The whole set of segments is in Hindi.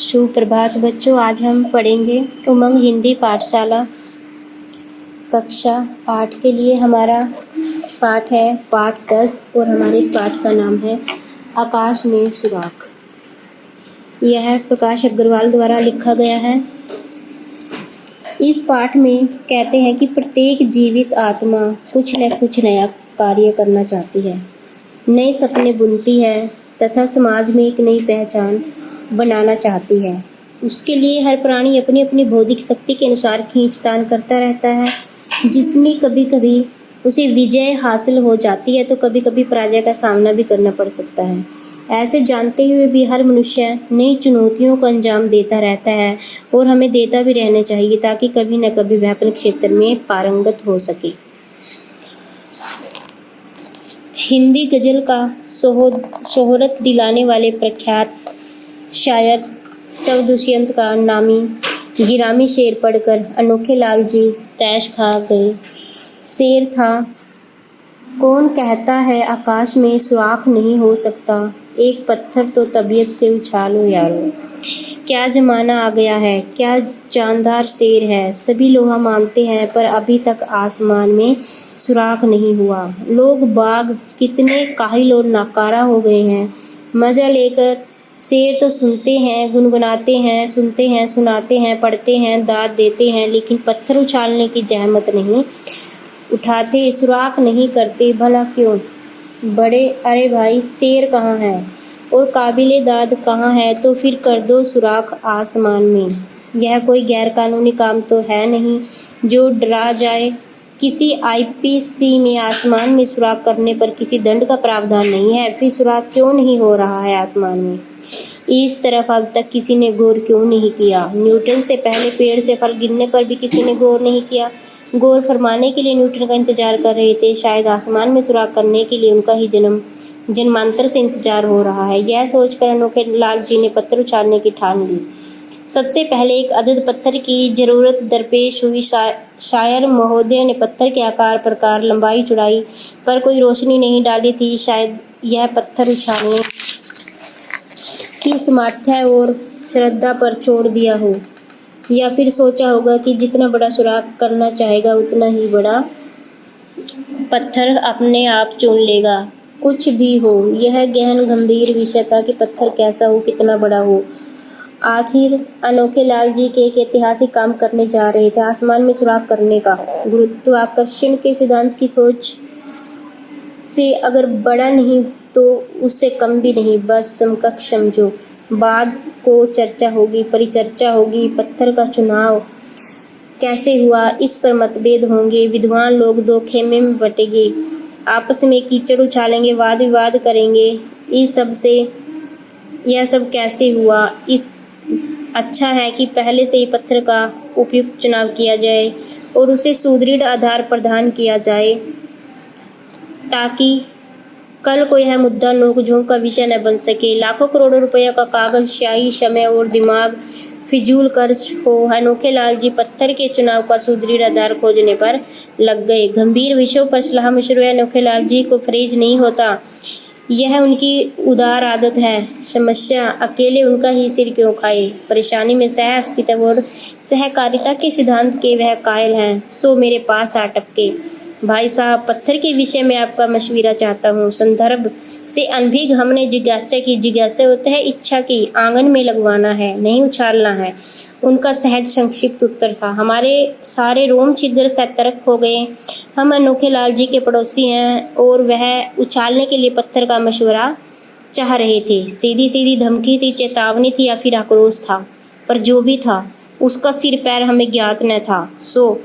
सुप्रभात बच्चों, आज हम पढ़ेंगे उमंग हिंदी पाठशाला कक्षा 8 के लिए। हमारा पाठ है पाठ 10 और हमारे इस पाठ का नाम है आकाश में सुराख। यह प्रकाश अग्रवाल द्वारा लिखा गया है। इस पाठ में कहते हैं कि प्रत्येक जीवित आत्मा कुछ न कुछ नया कार्य करना चाहती है, नए सपने बुनती है तथा समाज में एक नई पहचान बनाना चाहती है। उसके लिए हर प्राणी अपनी अपनी बौद्धिक शक्ति के अनुसार खींचतान करता रहता है, जिसमें कभी कभी उसे विजय हासिल हो जाती है तो कभी कभी पराजय का सामना भी करना पड़ सकता है। ऐसे जानते हुए भी हर मनुष्य नई चुनौतियों को अंजाम देता रहता है और हमें देता भी रहना चाहिए ताकि कभी न कभी वह अपने क्षेत्र में पारंगत हो सके। हिंदी गजल का शोहरत दिलाने वाले प्रख्यात शायर सवदुष्यंत का नामी गिरामी शेर पढ़कर अनोखे लाल जी तैश खा गए। शेर था, कौन कहता है आकाश में सुराख नहीं हो सकता, एक पत्थर तो तबीयत से उछालो यारो। क्या जमाना आ गया है, क्या जानदार शेर है, सभी लोहा मानते हैं पर अभी तक आसमान में सुराख नहीं हुआ। लोग बाग कितने काहिल और नाकारा हो गए हैं। मजा लेकर शेर तो सुनते हैं, गुनगुनाते हैं, सुनते हैं, सुनाते हैं, पढ़ते हैं, दाद देते हैं, लेकिन पत्थर उछालने की जहमत नहीं उठाते, सुराख नहीं करते। भला क्यों? बड़े अरे भाई, शेर कहाँ है और काबिले दाद कहाँ है, तो फिर कर दो सुराख आसमान में। यह कोई गैर कानूनी काम तो है नहीं जो डरा जाए। किसी आईपीसी में आसमान में सुराख करने पर किसी दंड का प्रावधान नहीं है, फिर सुराख क्यों नहीं हो रहा है आसमान में? इस तरफ अब तक किसी ने गौर क्यों नहीं किया? न्यूटन से पहले पेड़ से फल गिरने पर भी किसी ने गौर नहीं किया। गौर फरमाने के लिए न्यूटन का इंतजार कर रहे थे, शायद आसमान में सुराख करने के लिए उनका ही जन्मांतर से इंतजार हो रहा है। यह सोचकर अनोखे लाल जी ने पत्थर उछालने की ठान ली। सबसे पहले एक अदद पत्थर की जरूरत दरपेश हुई। शायर महोदय ने पत्थर के आकार, प्रकार, लंबाई, चौड़ाई पर कोई रोशनी नहीं डाली थी। शायद यह पत्थर उछालने की सामर्थ्य और श्रद्धा पर छोड़ दिया हो, या फिर सोचा होगा कि जितना बड़ा सुराख करना चाहेगा उतना ही बड़ा पत्थर अपने आप चुन लेगा। कुछ भी हो, यह गहन गंभीर विषय था कि पत्थर कैसा हो, कितना बड़ा हो। आखिर अनोखे लाल जी के एक ऐतिहासिक काम करने जा रहे थे, आसमान में सुराख करने का। गुरुत्वाकर्षण के सिद्धांत की खोज से अगर बड़ा नहीं तो उससे कम भी नहीं, बस समकक्ष समझो। बाद को चर्चा होगी, परिचर्चा होगी। पत्थर का चुनाव कैसे हुआ इस पर मतभेद होंगे। विद्वान लोग दो खेमे में बटेंगे, आपस में कीचड़ उछालेंगे, वाद विवाद करेंगे। यह सब कैसे हुआ, इस अच्छा है कि पहले से ही पत्थर का उपयुक्त चुनाव किया जाए और उसे सुदृढ़ आधार प्रदान किया जाए, ताकि कल को यह मुद्दा नोकझोंक का विषय न बन सके। लाखों करोड़ों रुपयों का कागज, स्याही, समय और दिमाग फिजूल खर्च हो। अनोखे लाल जी पत्थर के चुनाव का सुदृढ़ आधार खोजने पर लग गए। गंभीर विषयों पर सलाह मशवरे अनोखे लाल जी को फरेज नहीं होता, यह उनकी उदार आदत है। समस्या अकेले उनका ही सिर क्यों खाए? परेशानी में सह अस्तित्व और सहकारिता के सिद्धांत के वह कायल हैं, सो मेरे पास आ टपके। भाई साहब, पत्थर के विषय में आपका मशविरा चाहता हूँ। संदर्भ से अनभिज्ञ हमने जिज्ञासा की। जिज्ञासा होता है इच्छा की, आंगन में लगवाना है, नहीं उछालना है। उनका सहज संक्षिप्त उत्तर था। हमारे सारे रोम छिद्र सतर्क हो गए। हम अनोखे लाल जी के पड़ोसी हैं और वह उछालने के लिए पत्थर का मशवरा चाह रहे थे। सीधी सीधी धमकी थी, चेतावनी थी या फिर आक्रोश था, पर जो भी था उसका सिर पैर हमें ज्ञात न था। सो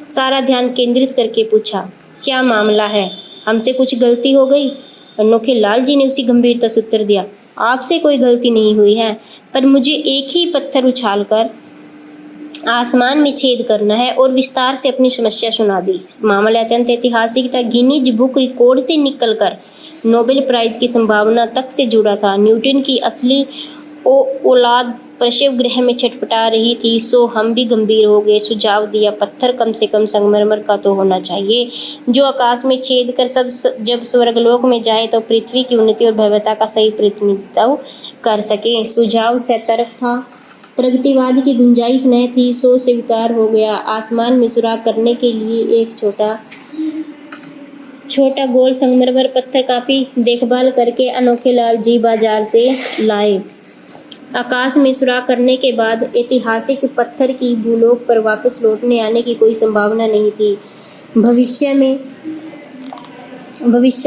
सारा ध्यान केंद्रित करके पूछा, क्या मामला है? हमसे कुछ गलती हो गई? अनोखे लाल जी ने उसी गंभीरता से उत्तर दिया, आपसे कोई गलती नहीं हुई है, पर मुझे एक ही पत्थर उछालकर आसमान में छेद करना है। और विस्तार से अपनी समस्या सुना दी। मामला अत्यंत ऐतिहासिक था, गिनीज बुक रिकॉर्ड से निकलकर नोबेल प्राइज की संभावना तक से जुड़ा था। न्यूटन की असली औलाद प्रसव गृह में छटपटा रही थी, सो हम भी गंभीर हो गए। सुझाव दिया, पत्थर कम से कम संगमरमर का तो होना चाहिए, जो आकाश में छेद कर जब स्वर्गलोक में जाए तो पृथ्वी की उन्नति और भव्यता का सही प्रतिनिधित्व कर सके। सुझाव सतर्क था, प्रगतिवाद की गुंजाइश न थी, सो स्वीकार हो गया। आसमान में सुराख करने के लिए एक छोटा गोल संगमरमर पत्थर काफी देखभाल करके अनोखे लाल जी बाजार से लाए। आकाश में सुराख करने के बाद ऐतिहासिक पत्थर की भूलोक पर वापस लौटने आने की कोई संभावना नहीं थी। भविष्य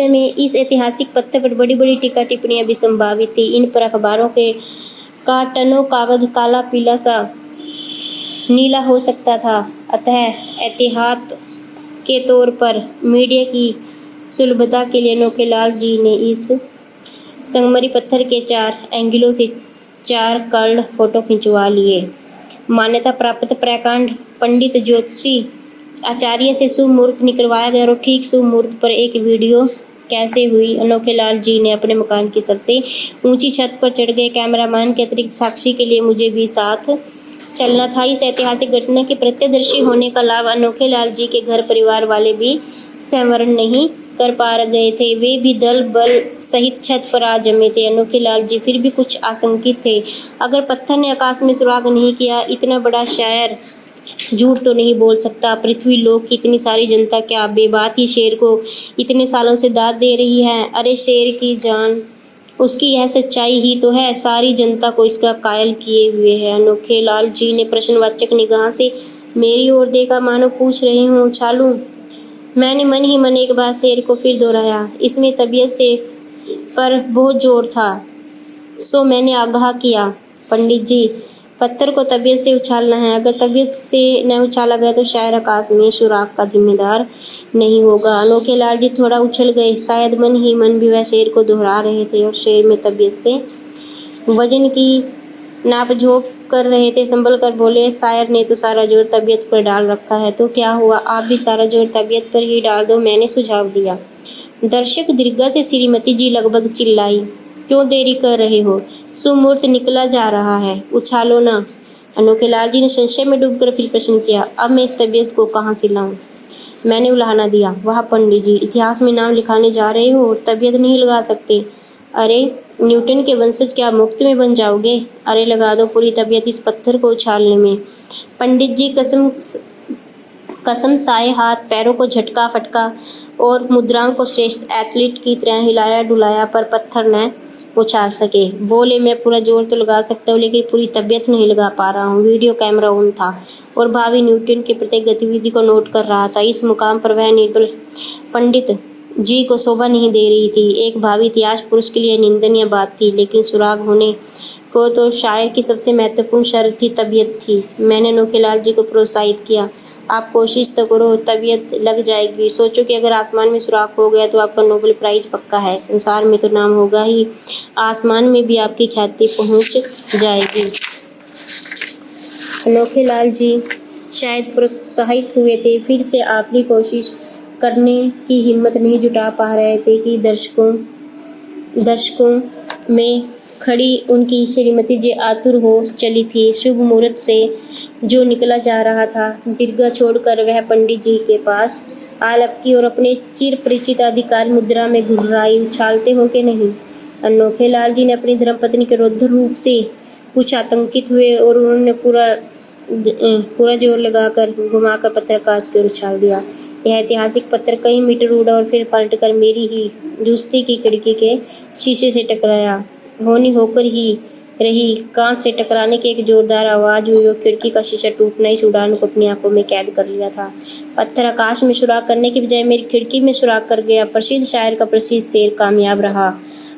में इस ऐतिहासिक पत्थर पर बड़ी बड़ी टीका टिप्पणियां भी संभावित थी। इन पर अखबारों का टनों कागज काला पीला सा नीला हो सकता था। अतः एहतियात के तौर पर मीडिया की सुलभता के लिए अनोखे लाल जी ने इस संगमरी पत्थर के 4 एंगलों से 4 कर्ल्ड फोटो खिंचवा लिए। मान्यता प्राप्त प्रकांड पंडित ज्योतिषी आचार्य से शुभ मुहूर्त निकलवाया गया और ठीक शुभ मुहूर्त पर एक वीडियो कैसे हुई। अनोखे लाल जी ने अपने मकान की सबसे ऊंची छत पर चढ़ गए। कैमरामैन के अतिरिक्त साक्षी के लिए मुझे भी साथ चलना था। इस ऐतिहासिक घटना के प्रत्यक्षदर्शी होने का लाभ अनोखे लाल जी के घर परिवार वाले भी संवरण नहीं कर पा गए थे। वे भी दल बल सहित छत पर आ जमे थे। अनोखे लाल जी फिर भी कुछ आशंकित थे। अगर पत्थर ने आकाश में सुराग नहीं किया, इतना बड़ा शायर झूठ तो नहीं बोल सकता। पृथ्वी लोक की इतनी सारी जनता क्या बेबात ही शेर को इतने सालों से दाद दे रही है? अरे शेर की जान, उसकी यह सच्चाई ही तो है। सारी जनता को इसका कायल किए हुए है। अनोखे लाल जी ने प्रश्नवाचक निगाह से मेरी ओर देखा, मानो पूछ रहे हों चालू। मैंने मन ही मन एक बार शेर को फिर दोहराया। इसमें तबीयत से पर बहुत जोर था, सो मैंने आगाह किया, पंडित जी, पत्थर को तबीयत से उछालना है। अगर तबीयत से न उछाला गया तो शायर आकाश में सुराख का जिम्मेदार नहीं होगा। अनोखे लाल जी थोड़ा उछल गए। शायद मन ही मन भी वह शेर को दोहरा रहे थे और शेर में तबीयत से वजन की नापझोंक कर रहे थे। संभल कर बोले, शायर ने तो सारा जोर तबीयत पर डाल रखा है, तो क्या हुआ, आप भी सारा जोर तबीयत पर ही डाल दो, मैंने सुझाव दिया। दर्शक दीर्घा से श्रीमती जी लगभग चिल्लाई, क्यों देरी कर रहे हो, सुमुहूर्त निकला जा रहा है, उछालो ना। अनोखे लाल जी ने संशय में डूबकर फिर प्रश्न किया, अब मैं इस तबीयत को कहाँ से लाऊं? मैंने उलाहना दिया, वाह पंडित जी, इतिहास में नाम लिखाने जा रहे हो और तबीयत नहीं लगा सकते? अरे न्यूटन के वंशज क्या मुफ्त में बन जाओगे? अरे लगा दो पूरी तबीयत इस पत्थर को उछालने में। पंडित जी कसम साए हाथ पैरों को झटका फटका और मुद्राओं को श्रेष्ठ एथलीट की तरह हिलाया डुलाया, पर पत्थर न उछाल सके। बोले, मैं पूरा जोर तो लगा सकता हूँ, लेकिन पूरी तबीयत नहीं लगा पा रहा हूँ। वीडियो कैमरा ऑन था और भावी न्यूटन की प्रत्येक गतिविधि को नोट कर रहा था। इस मुकाम पर वह निर्बल पंडित जी को शोभा नहीं दे रही थी। एक भावी इतिहास पुरुष के लिए निंदनीय बात थी, लेकिन सुराग होने को तो शायर की सबसे महत्वपूर्ण शर्त थी, तबीयत थी। मैंने अनोखे लाल जी को प्रोत्साहित किया, आप कोशिश तो करो, तबीयत लग जाएगी। सोचो कि अगर आसमान में सुराख हो गया तो आपका नोबेल प्राइज पक्का है। संसार में तो नाम होगा ही, आसमान में भी आपकी ख्याति पहुंच जाएगी। अनोखे लाल जी शायद प्रोत्साहित हुए थे, फिर से आखिरी कोशिश करने की हिम्मत नहीं जुटा पा रहे थे कि दर्शकों में खड़ी उनकी श्रीमती जी आतुर हो चली थी। शुभ मुहूर्त से जो निकला जा रहा था, दीर्घा छोड़कर वह पंडित जी के पास आ लपकी और अपने चिर परिचित अधिकार मुद्रा में घुर्राई, उछालते हो कि नहीं? अनोखे लाल जी ने अपनी धर्मपत्नी के रौद्र रूप से कुछ आतंकित हुए और उन्होंने पूरा जोर लगाकर घुमाकर पत्थर काश कर उछाल दिया। यह ऐतिहासिक पत्थर कई मीटर उड़ा और फिर पलटकर मेरी ही जूस्ती की खिड़की के शीशे से टकराया। होनी होकर ही रही, कांच से टकराने की एक जोरदार आवाज हुई और खिड़की का शीशा टूटना इस उड़ान को अपनी आंखों में कैद कर लिया था। पत्थर आकाश में सुराख करने की बजाय मेरी खिड़की में सुराख कर गया। प्रसिद्ध शायर का प्रसिद्ध शेर कामयाब रहा।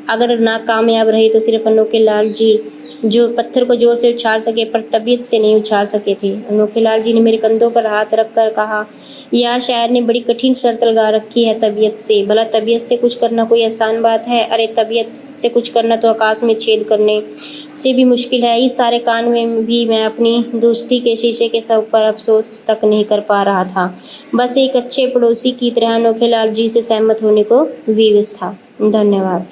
अगर ना कामयाब रहे तो सिर्फ अनोखे लाल जी, जो पत्थर को जोर से उछाल सके पर तबीयत से नहीं उछाल सके थे। अनोखे लाल जी ने मेरे कंधों पर हाथ रखकर कहा, यार शायर ने बड़ी कठिन शर्त लगा रखी है तबीयत से। भला तबीयत से कुछ करना कोई आसान बात है? अरे तबीयत से कुछ करना तो आकाश में छेद करने से भी मुश्किल है। इस सारे कांड में भी मैं अपनी दोस्ती के शीशे के सब पर अफसोस तक नहीं कर पा रहा था। बस एक अच्छे पड़ोसी की तरह अनोखे लाल जी से सहमत होने को विवश था। धन्यवाद।